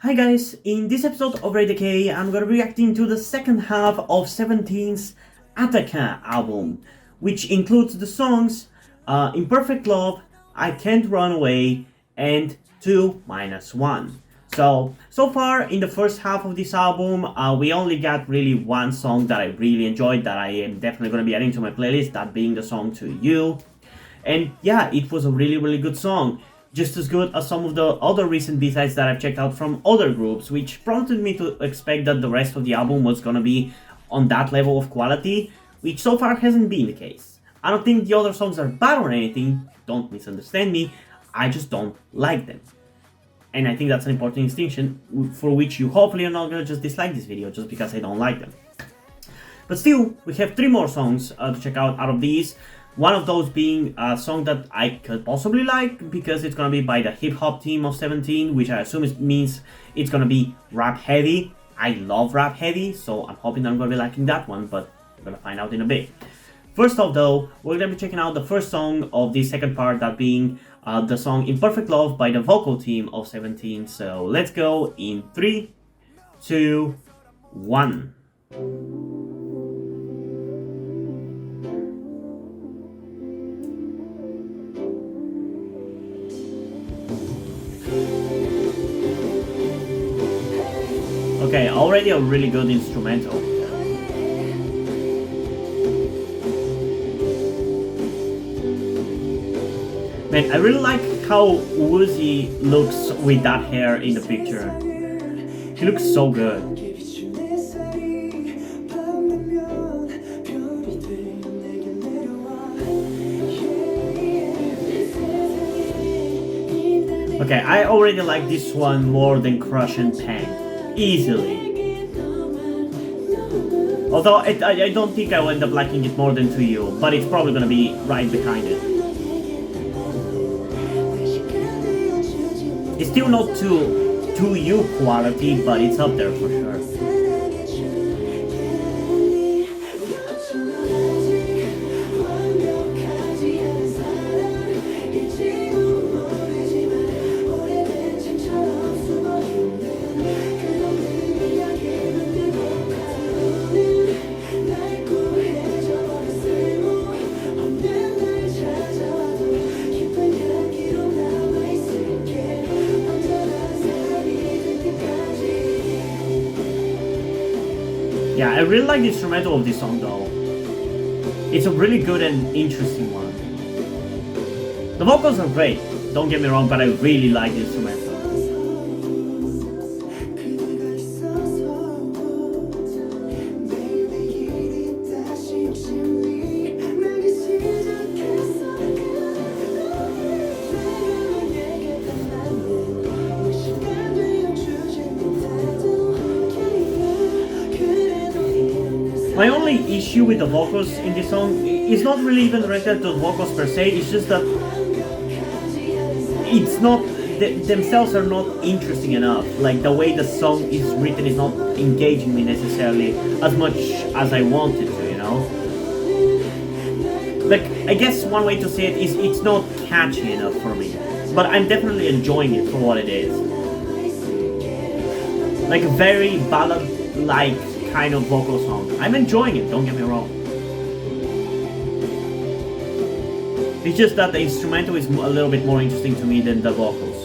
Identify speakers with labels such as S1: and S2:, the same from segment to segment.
S1: Hi guys, in this episode of Ray Decay, I'm gonna be reacting to the second half of 17's Attaca album, which includes the songs Imperfect Love, I Can't Run Away, and 2-1. So far in the first half of this album, we only got really one song that I really enjoyed that I am definitely gonna be adding to my playlist, that being the song To You. And yeah, it was a really good song. Just as good as some of the other recent B-sides that I've checked out from other groups, which prompted me to expect that the rest of the album was gonna be on that level of quality, which so far hasn't been the case. I don't think the other songs are bad or anything, don't misunderstand me, I just don't like them. And I think that's an important distinction for which you hopefully are not gonna just dislike this video just because I don't like them. But still, we have 3 more songs to check out of these. One of those being a song that I could possibly like because it's gonna be by the hip hop team of 17, which I assume means it's gonna be rap heavy. I love rap heavy, so I'm hoping that I'm gonna be liking that one, but we're gonna find out in a bit. First off though, we're gonna be checking out the first song of the second part, that being the song Imperfect Love by the vocal team of 17. So let's go in 3, 2, 1. Okay, already a really good instrumental. Man, I really like how Uzi looks with that hair in the picture. He looks so good. Okay, I already like this one more than Crush and Pang. Easily. Although I don't think I will end up liking it more than To You, but it's probably gonna be right behind it. It's still not To You quality, but it's up there for sure. Yeah, I really like the instrumental of this song though. It's a really good and interesting one. The vocals are great, don't get me wrong, but I really like the instrumental. My only issue with the vocals in this song is not really even related to the vocals per se, it's just that it's not, themselves are not interesting enough. Like, the way the song is written is not engaging me necessarily as much as I wanted to, you know? Like, I guess one way to say it is it's not catchy enough for me, but I'm definitely enjoying it for what it is. Like a very ballad-like kind of vocal song. I'm enjoying it, don't get me wrong. It's just that the instrumental is a little bit more interesting to me than the vocals.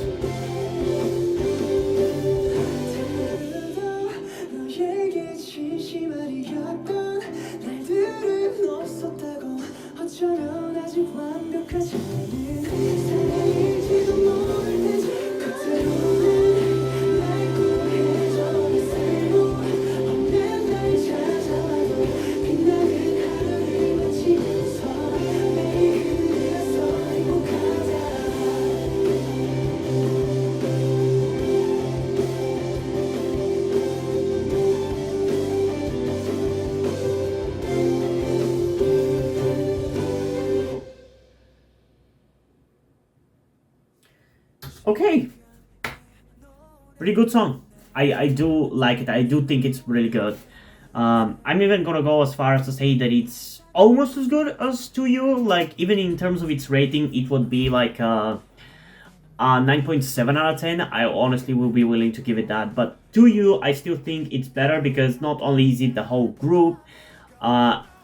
S1: Okay, pretty good song. I do like it. I do think it's really good. I'm even gonna go as far as to say that it's almost as good as To You. Like, even in terms of its rating, it would be like 9.7 out of 10. I honestly will be willing to give it that. But To You, I still think it's better because not only is it the whole group,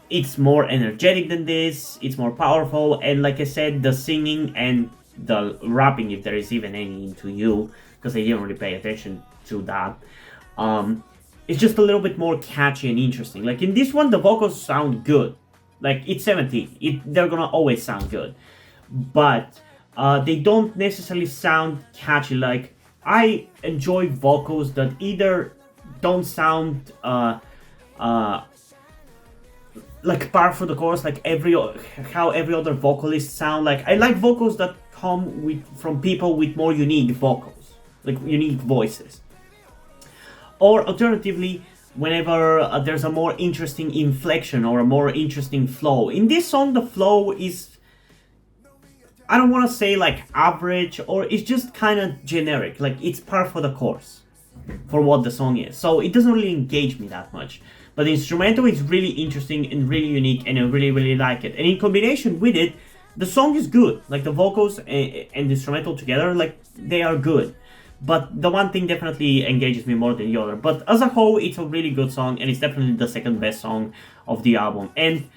S1: it's more energetic than this, it's more powerful, and like I said, the singing and the rapping, if there is even any in To You, because I didn't really pay attention to that, it's just a little bit more catchy and interesting. Like in this one, the vocals sound good. Like it's 17, they're gonna always sound good, but they don't necessarily sound catchy. Like I enjoy vocals that either don't sound like par for the course, like how every other vocalist sound. Like I like vocals that come from people with more unique vocals, like unique voices. Or alternatively, whenever there's a more interesting inflection or a more interesting flow. In this song, the flow is, I don't want to say like average, or it's just kind of generic. Like it's par for the course for what the song is. So it doesn't really engage me that much. But the instrumental is really interesting and really unique, and I really, really like it. And in combination with it, the song is good. Like the vocals and the instrumental together, like they are good. But the one thing definitely engages me more than the other. But as a whole, it's a really good song, and it's definitely the second best song of the album. And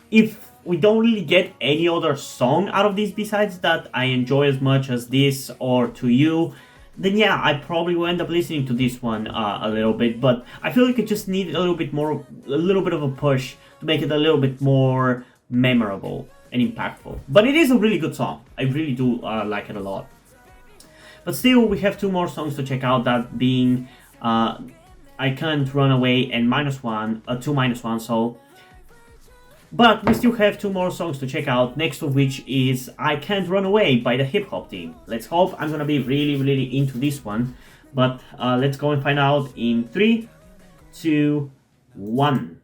S1: if we don't really get any other song out of this besides that I enjoy as much as this or To You, then yeah, I probably will end up listening to this one a little bit. But I feel like it just needed a little bit of a push to make it a little bit more memorable and impactful. But it is a really good song. I really do like it a lot. But still, we have two more songs to check out, that being I Can't Run Away and two minus one, so. But we still have two more songs to check out, next of which is I Can't Run Away by the Hip Hop Team. Let's hope I'm gonna be really, really into this one. But let's go and find out in 3, 2, 1.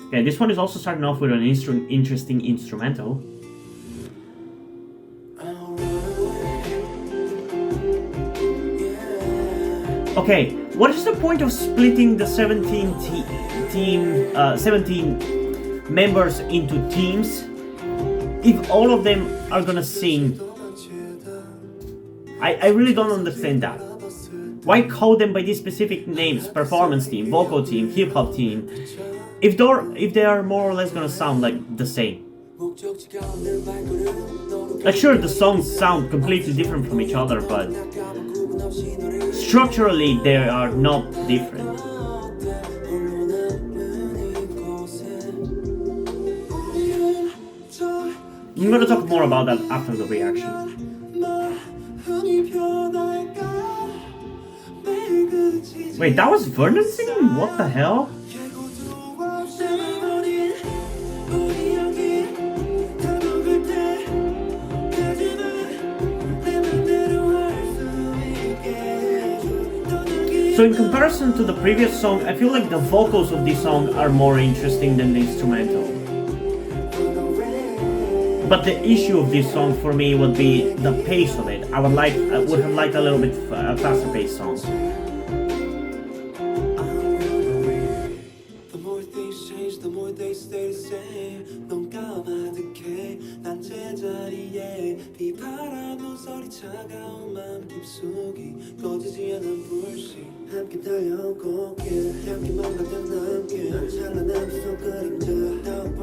S1: Okay, this one is also starting off with an interesting instrumental. Okay, what is the point of splitting the 17 members into teams if all of them are gonna sing? I really don't understand that. Why call them by these specific names? Performance team, vocal team, hip hop team, if they are more or less gonna sound like the same. Like sure, the songs sound completely different from each other, but structurally they are not different. I'm gonna talk more about that after the reaction. Wait, that was Vernon singing? What the hell? So in comparison to the previous song, I feel like the vocals of this song are more interesting than the instrumental. But the issue of this song for me would be the pace of it. I would have liked a little bit faster paced song.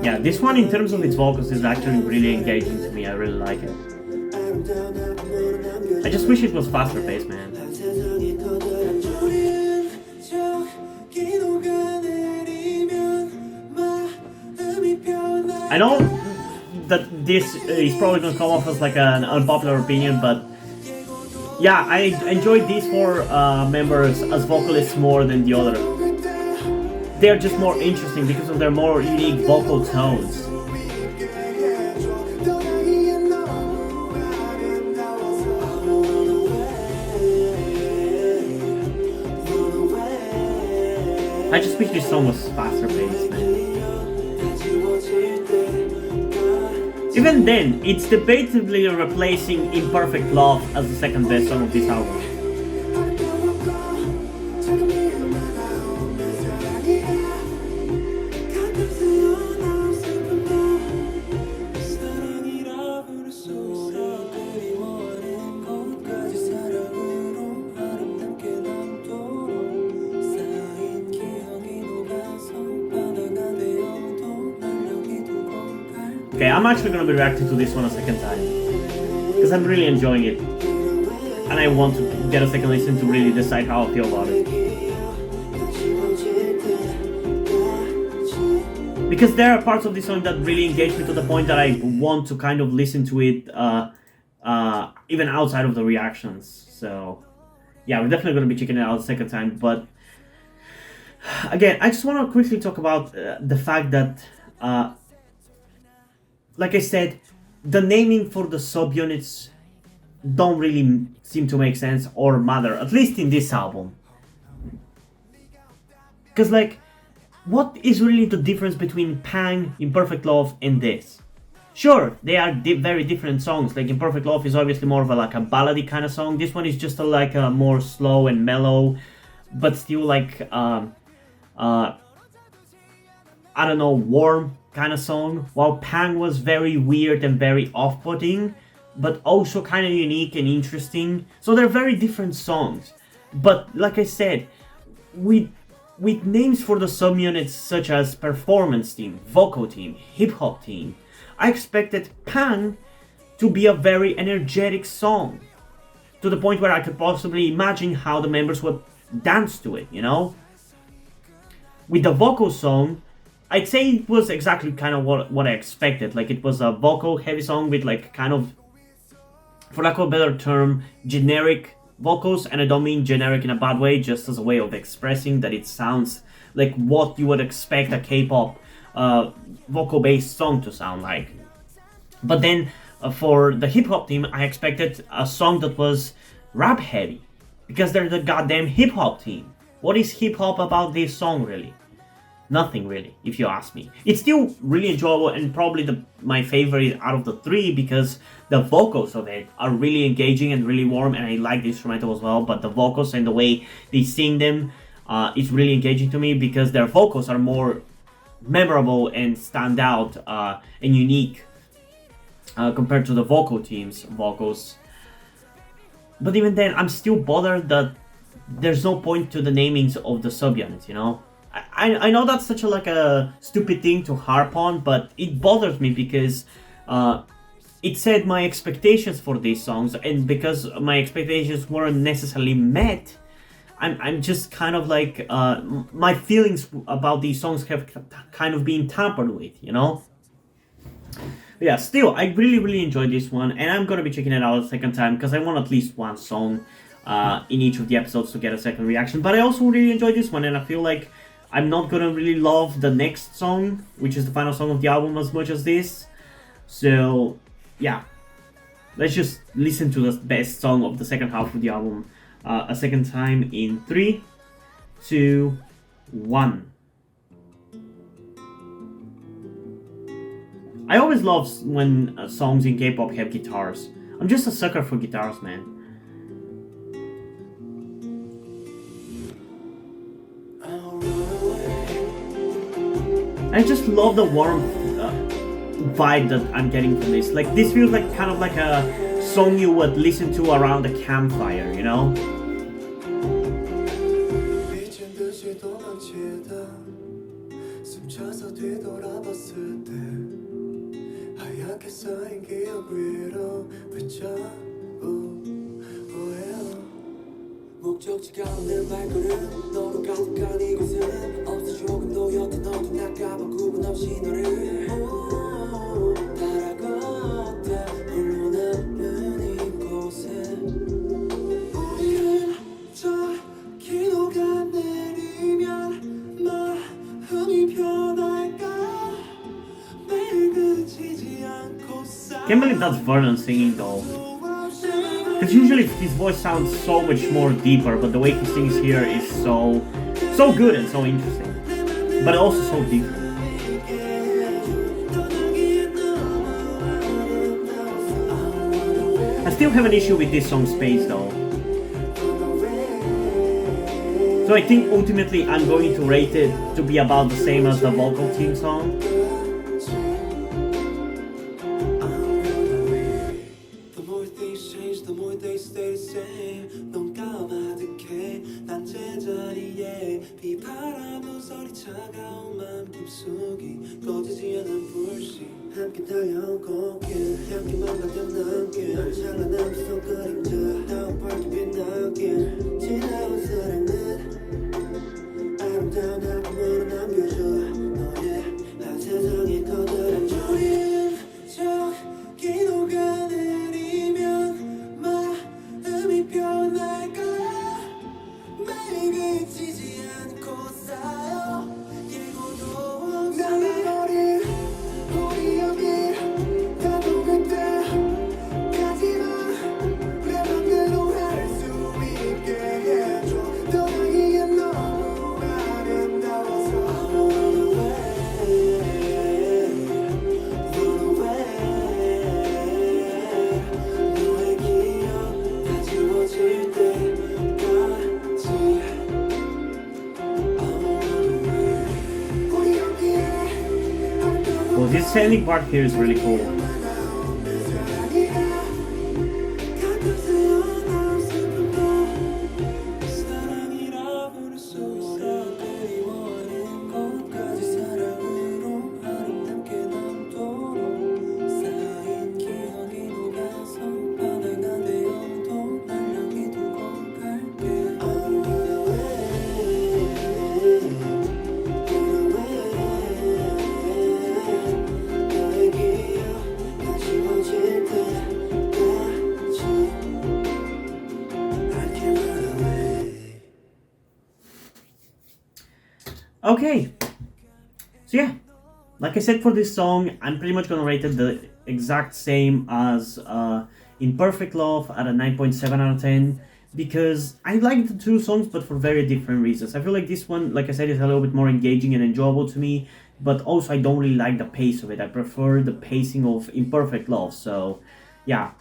S1: Yeah, this one in terms of its vocals is actually really engaging to me. I really like it. I just wish it was faster paced, man. I know that this is probably gonna come off as like an unpopular opinion, but yeah, I enjoyed these four members as vocalists more than the other. They're just more interesting because of their more unique vocal tones. I just wish this song was faster paced, man. Even then, it's debatably replacing Imperfect Love as the second best song of this album. Okay, I'm actually gonna be reacting to this one a second time because I'm really enjoying it, and I want to get a second listen to really decide how I feel about it. Because there are parts of this song that really engage me to the point that I want to kind of listen to it even outside of the reactions. So yeah, we're definitely going to be checking it out a second time. But again, I just want to quickly talk about the fact that, like I said, the naming for the subunits don't really seem to make sense or matter, at least in this album. Because like, what is really the difference between Pang, Imperfect Love, and this? Sure, they are very different songs. Like Imperfect Love is obviously more of a ballady kind of song. This one is just a more slow and mellow, but still like I don't know, warm kind of song. While Pang was very weird and very off-putting, but also kind of unique and interesting. So they're very different songs. But like I said, with names for the subunits such as performance team, vocal team, hip hop team, I expected Pang to be a very energetic song, to the point where I could possibly imagine how the members would dance to it, you know? With the vocal song, I'd say it was exactly kind of what I expected. Like, it was a vocal heavy song with like kind of, for lack of a better term, generic vocals, and I don't mean generic in a bad way, just as a way of expressing that it sounds like what you would expect a K-pop vocal-based song to sound like. But then for the hip-hop team, I expected a song that was rap-heavy, because they're the goddamn hip-hop team. What is hip-hop about this song, really? Nothing really, if you ask me. It's still really enjoyable and probably my favorite out of the three, because the vocals of it are really engaging and really warm, and I like the instrumental as well, but the vocals and the way they sing them is really engaging to me, because their vocals are more memorable and stand out and unique compared to the vocal team's vocals. But even then, I'm still bothered that there's no point to the namings of the subunits, you know? I know that's such a stupid thing to harp on, but it bothers me because it set my expectations for these songs, and because my expectations weren't necessarily met, I'm just kind of like, my feelings about these songs have kind of been tampered with, you know? But yeah, still, I really enjoyed this one, and I'm gonna be checking it out a second time, because I want at least one song in each of the episodes to get a second reaction. But I also really enjoyed this one, and I feel like I'm not gonna really love the next song, which is the final song of the album, as much as this. So, yeah. Let's just listen to the best song of the second half of the album a second time in 3, 2, 1. I always love when songs in K-pop have guitars. I'm just a sucker for guitars, man. I just love the warm vibe that I'm getting from this. Like, this feels like kind of like a song you would listen to around a campfire, you know?
S2: 목적지가 없는 발걸음 너로 가득한 이곳은 없어 조금도 여태 너도 나까봐 구분 없이 너를 따라갔다 홀로 남는 이곳에 우연히 녹아 내리면 마음이 변할까 매일 그치지 않고
S1: Can't believe that's Vernon singing though. Because usually his voice sounds so much more deeper, but the way he sings here is so good and so interesting, but also so different. I still have an issue with this song's pace though. So I think ultimately I'm going to rate it to be about the same as the vocal team song.
S2: 함께 달려온 길 향기만 가득 남길 널 찬란한 속 그림자 더 밝게 빛나길 지나온 사랑은 아름다운 album으로 남겨줘 너의 한 세상이 커다란 조림 저기 녹아내리면 마음이 변할까 매일 그치지 않고 쌓여 예고도 없이 나의 어린 우리 여기 나도 그때 가지마 내 맘대로 할 수 있게 해줘 떠나기에 너무 아름다워서 Run away 너의 기억 다 지워질 때까지 우리 여기에
S1: Well, this ending part here is really cool.
S2: 사랑이라 부를 수 있어 그리워하는 곳까지 사랑으로 아름답게 남도록 쌓인 기억이 녹아서 바다가 되어도 날 여기 두고 갈게 Run away 너의 기억 다 지워질 때까지 I can't run away
S1: Okay, so yeah, like I said for this song, I'm pretty much gonna rate it the exact same as Imperfect Love at a 9.7 out of 10 because I like the two songs but for very different reasons. I feel like this one, like I said, is a little bit more engaging and enjoyable to me, but also I don't really like the pace of it. I prefer the pacing of Imperfect Love, so yeah.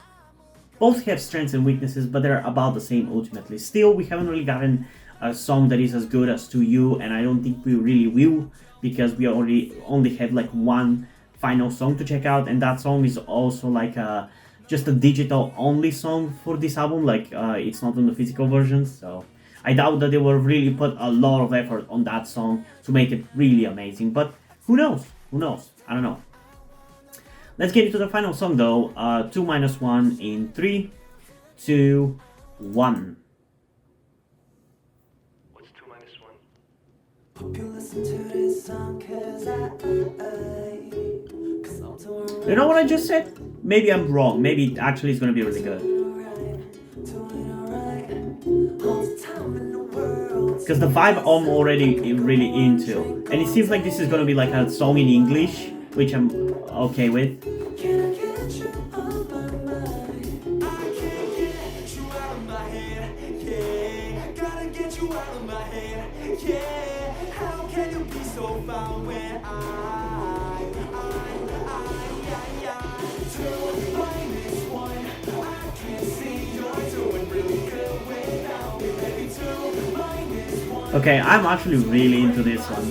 S1: Both have strengths and weaknesses, but they're about the same ultimately. Still, we haven't really gotten a song that is as good as To You, and I don't think we really will because we only have like one final song to check out, and that song is also like just a digital only song for this album. Like it's not on the physical version, so I doubt that they will really put a lot of effort on that song to make it really amazing. But who knows? Who knows? I don't know. Let's get into the final song though. 2 minus 1 in 3, 2, 1.
S3: What's 2 minus 1?
S2: Hope you listen to this song cause
S1: You know what I just said? Maybe I'm wrong. Maybe it actually is gonna be really good. Because the vibe I'm already really into. And it seems like this is gonna be like a song in English, which I'm okay with.
S2: Can I get you out my mind? I can't get you out of my head, yeah. Gotta get you out of my head, yeah. How can you be so far when I two minus one? I can't see you're doing really good without me, baby. 2 minus 1.
S1: Okay, I'm actually really into this one.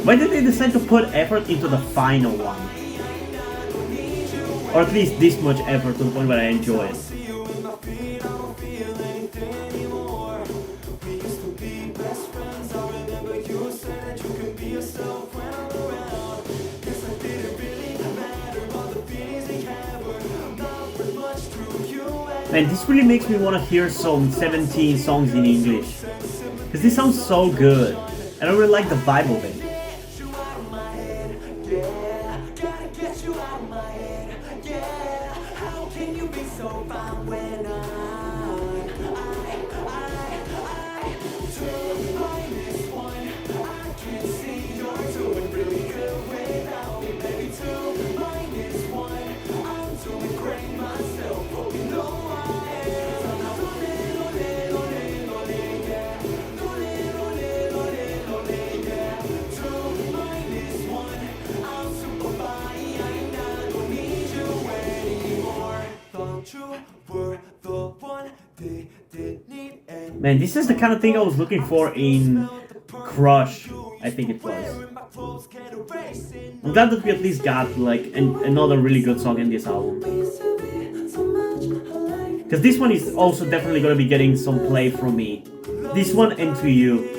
S1: Why did they decide to put effort into the final one? Or at least this much effort to the point where I enjoy it. Man, this really makes me want to hear some 17 songs in English. Because this sounds so good. And I really like the vibe of it. Man, this is the kind of thing I was looking for in Crush, I think it was. I'm glad that we at least got like another really good song in this album.
S2: We used to be so much alike.
S1: because this one is also definitely gonna be getting some play from me. This one and To You.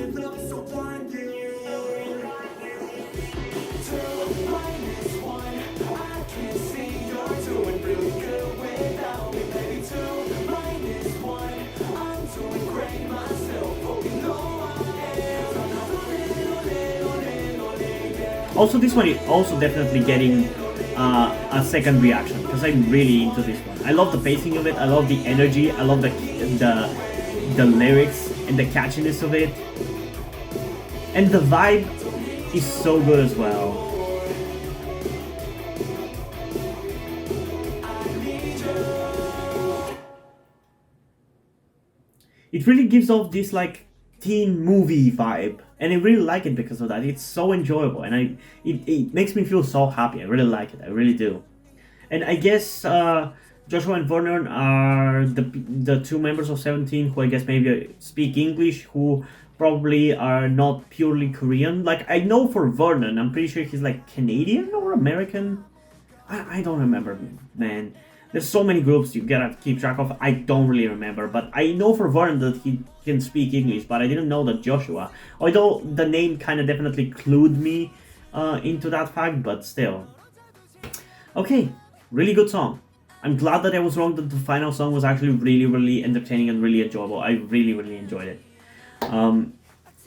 S1: Also, this one is also definitely getting a second reaction because I'm really into this one. I love the pacing of it. I love the energy. I love the lyrics and the catchiness of it, and the vibe is so good as well. It really gives off this like teen movie vibe, and I really like it because of that. It's so enjoyable, and it makes me feel so happy. I really like it. I really do. And I guess Joshua and Vernon are the two members of 17 who I guess maybe speak English, who probably are not purely Korean. Like I know for Vernon, I'm pretty sure he's like Canadian or American. I don't remember, man. There's so many groups you gotta keep track of. I don't really remember, but I know for Vernon that he can speak English, but I didn't know that Joshua. Although the name kind of definitely clued me into that fact, but still. Okay, really good song. I'm glad that I was wrong that the final song was actually really, really entertaining and really enjoyable. I really, really enjoyed it.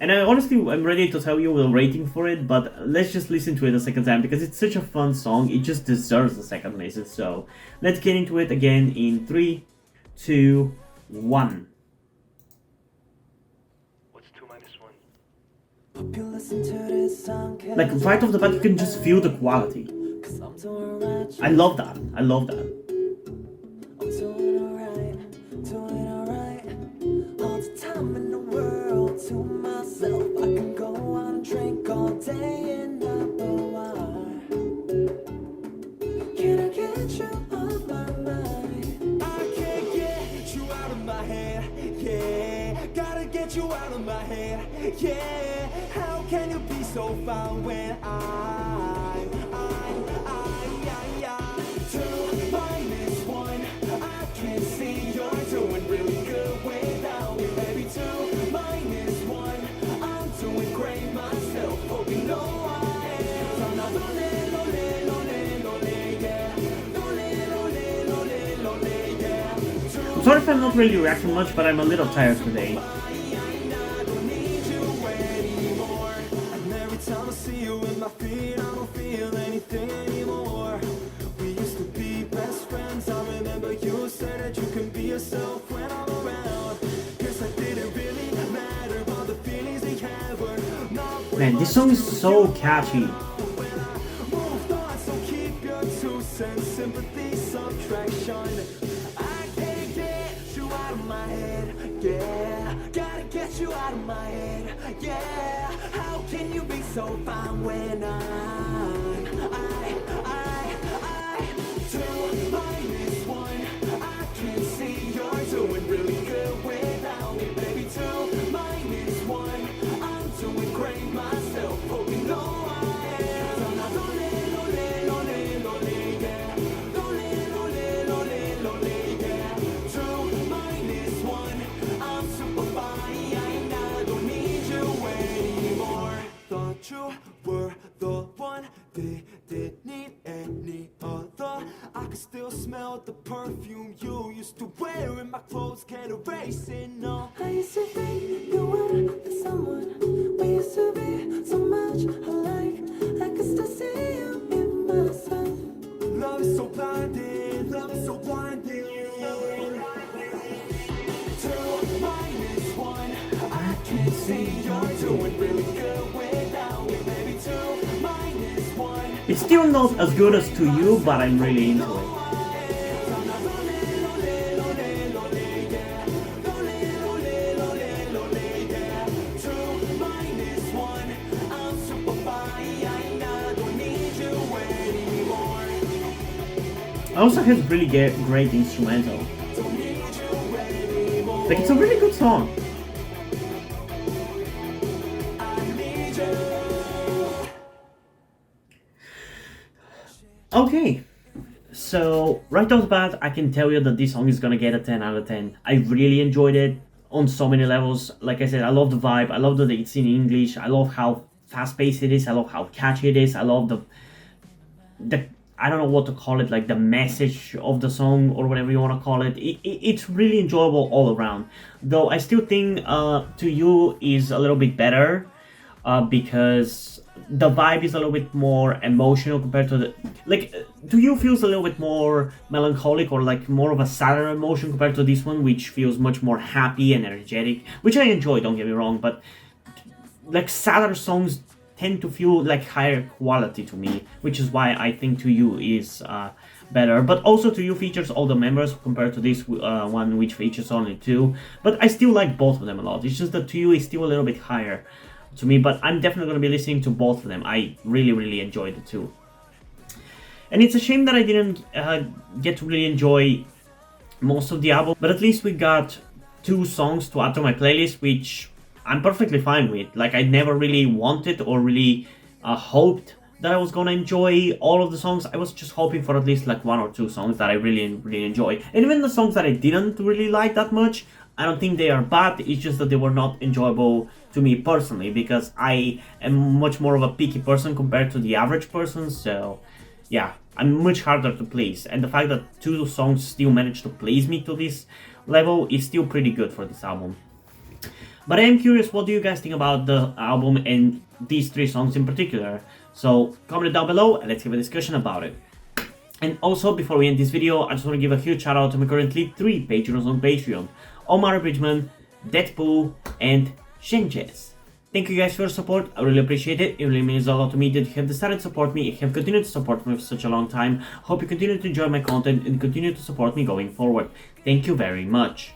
S1: And I'm ready to tell you the rating for it, but let's just listen to it a second time because it's such a fun song. It just deserves a second listen. So let's get into it again in 3, 2, 1.
S3: What's 2 minus 1?
S1: Like right off the bat, you can just feel the quality. I love that. I love that.
S2: You out of my head, yeah. How can you be so fine when I 2 minus 1. I can see you're doing really good without me, baby. 2 minus 1. I'm doing great myself. Hope you know I am. I'm not lonely, yeah. Lonely, yeah.
S1: I'm sorry if I'm not really reacting much, but I'm a little tired today.
S2: My feet, I don't feel anything anymore. We used to be best friends. I remember you said that you can be yourself when I'm around. Guess I didn't really matter. All the feelings we had were not.
S1: Man, this song is so catchy.
S2: Moved on, so keep your 2 cents. Sympathy, subtraction. I can't get you out of my head. Yeah, gotta get you out of my head. Yeah, how can you be so fine when I 2 minus 1. I can see you're doing really good without me, baby. 2 minus 1. I'm doing great myself. Hope you know I am. I'm not lonely, yeah. Lonely, yeah. 2 minus 1. I'm super fine. I don't need you anymore. Thought you were the one, they didn't need any other. I can still smell the perfume you used to wear, and my clothes can't erase it, no.
S4: I used to think you were the someone. We used to be so much alike. I could still see you in myself.
S2: Love is so blinding, love is so blinding. 2 minus 1. I can see you're doing really good without me, baby. 2 minus 1.
S1: It's still not as good as To You, but I'm really into it. It also has really great instrumental. Like, it's a really good song. Okay, So right off the bat, I can tell you that this song is gonna get a 10 out of 10. I really enjoyed it on so many levels. Like I said, I love the vibe. I love that it's in English. I love how fast-paced it is. I love how catchy it is. I love the I don't know what to call it, like the message of the song or whatever you want to call it. It's really enjoyable all around. Though I still think To You is a little bit better because the vibe is a little bit more emotional compared to the like To You feels a little bit more melancholic or like more of a sadder emotion compared to this one, which feels much more happy and energetic, which I enjoy, don't get me wrong, but like sadder songs tend to feel like higher quality to me, which is why I think To You is better. But also To You features all the members compared to this one, which features only two. But I still like both of them a lot. It's just that To You is still a little bit higher to me, but I'm definitely going to be listening to both of them. I really enjoyed the two. And it's a shame that I didn't get to really enjoy most of the album, but at least we got 2 songs to add to my playlist, which I'm perfectly fine with. Like, I never really wanted or really hoped that I was gonna enjoy all of the songs. I was just hoping for at least like 1 or 2 songs that I really enjoy. And even the songs that I didn't really like that much, I don't think they are bad. It's just that they were not enjoyable to me personally, because I am much more of a picky person compared to the average person. So yeah, I'm much harder to please. And the fact that 2 songs still managed to please me to this level is still pretty good for this album. But I am curious, what do you guys think about the album and these 3 songs in particular? So comment it down below and let's have a discussion about it. And also, before we end this video, I just want to give a huge shout out to my currently 3 patrons on Patreon: Omar Bridgman, Deadpool, and Shenches. Thank you guys for your support, I really appreciate it. It really means a lot to me that you have decided to support me, you have continued to support me for such a long time. Hope you continue to enjoy my content and continue to support me going forward. Thank you very much.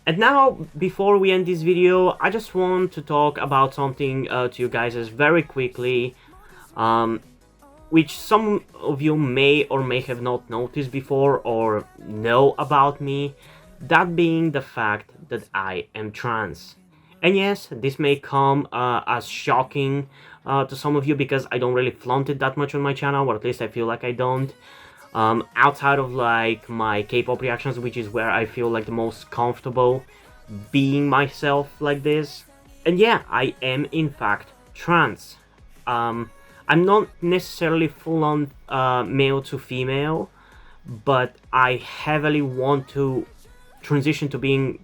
S1: And now, before we end this video, I just want to talk about something to you guys very quickly, which some of you may or may have not noticed before or know about me, that being the fact that I am trans. And yes, this may come as shocking to some of you because I don't really flaunt it that much on my channel, or at least I feel like I don't. Outside of like my K-pop reactions, which is where I feel like the most comfortable being myself like this. And yeah, I am in fact trans. I'm not necessarily full-on male to female, but I heavily want to transition to being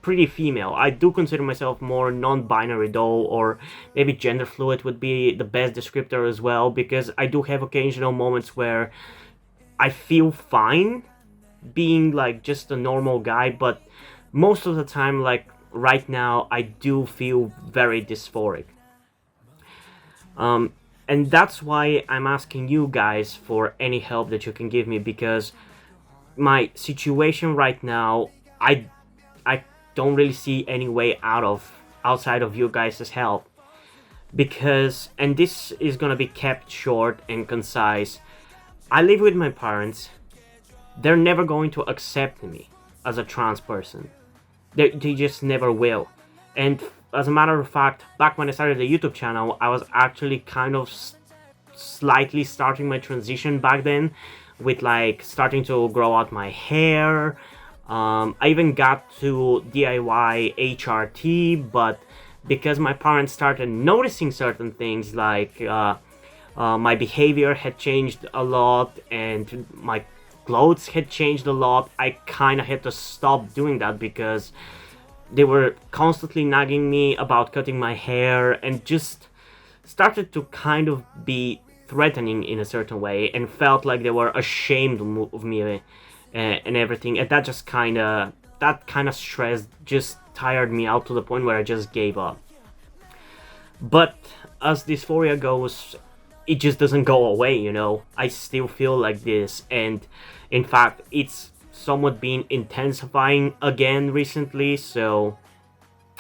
S1: pretty female. I do consider myself more non-binary though, or maybe gender fluid would be the best descriptor as well, because I do have occasional moments where I feel fine being like just a normal guy, but most of the time, like right now, I do feel very dysphoric. And that's why I'm asking you guys for any help that you can give me, because my situation right now, I don't really see any way outside of you guys' help. Because, and this is gonna be kept short and concise, I live with my parents. They're never going to accept me as a trans person. They just never will. And as a matter of fact, back when I started the YouTube channel, I was actually kind of slightly starting my transition back then, with like starting to grow out my hair. I even got to DIY HRT, but because my parents started noticing certain things, like my behavior had changed a lot and my clothes had changed a lot, I kind of had to stop doing that, because they were constantly nagging me about cutting my hair and just started to kind of be threatening in a certain way, and felt like they were ashamed of me and everything. And that just kind of stress just tired me out to the point where I just gave up. But as dysphoria goes, it just doesn't go away, you know. I still feel like this, and in fact it's somewhat been intensifying again recently, so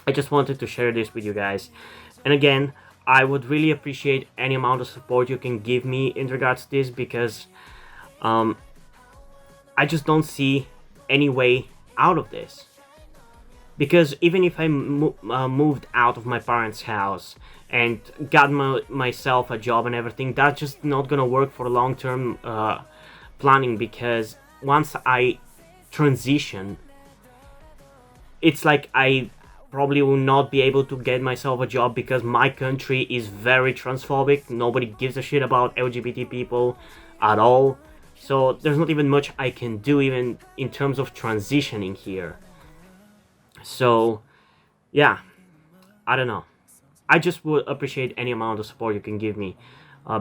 S1: I just wanted to share this with you guys. And again, I would really appreciate any amount of support you can give me in regards to this, because I just don't see any way out of this. Because even if I moved out of my parents' house and got myself a job and everything, that's just not gonna work for a long-term
S5: planning, because once I transition, it's like I probably will not be able to get myself a job, because my country is very transphobic. Nobody gives a shit about LGBT people at all. So there's not even much I can do even in terms of transitioning here. So yeah, I don't know. I just would appreciate any amount of support you can give me,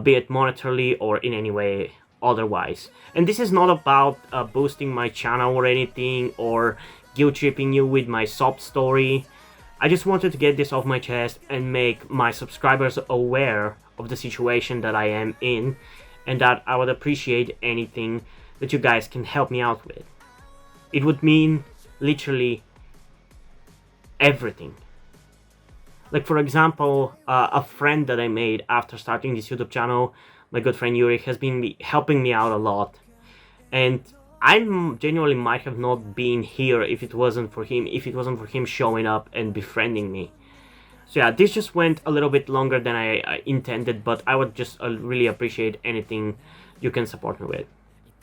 S5: be it monetarily or in any way otherwise. And this is not about boosting my channel or anything, or guilt tripping you with my sob story. I just wanted to get this off my chest and make my subscribers aware of the situation that I am in, and that I would appreciate anything that you guys can help me out with. It would mean literally everything. Like, for example, a friend that I made after starting this YouTube channel, my good friend Yuri, has been helping me out a lot. And I genuinely might have not been here if it wasn't for him showing up and befriending me. So yeah, this just went a little bit longer than I intended, but I would just really appreciate anything you can support me with.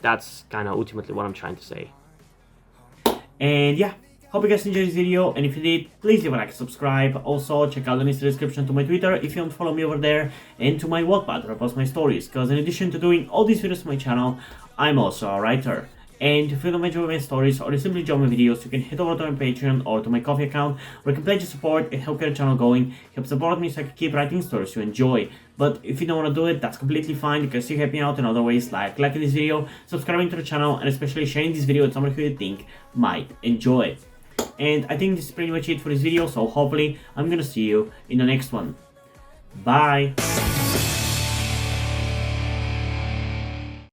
S5: That's kind of ultimately what I'm trying to say.
S1: And yeah, hope you guys enjoyed this video, and if you did, please leave a like and subscribe. Also, check out the links in the description to my Twitter if you want to follow me over there, and to my Wattpad where I post my stories, because in addition to doing all these videos on my channel, I'm also a writer. And if you don't enjoy my stories or you simply enjoy my videos, you can head over to my Patreon or to my Coffee account, where you can pledge your support and help get the channel going, help support me so I can keep writing stories you enjoy. But if you don't want to do it, that's completely fine. You can still help me out in other ways, like liking this video, subscribing to the channel, and especially sharing this video with somebody who you think might enjoy it. And I think this is pretty much it for this video, so hopefully I'm gonna see you in the next one. Bye!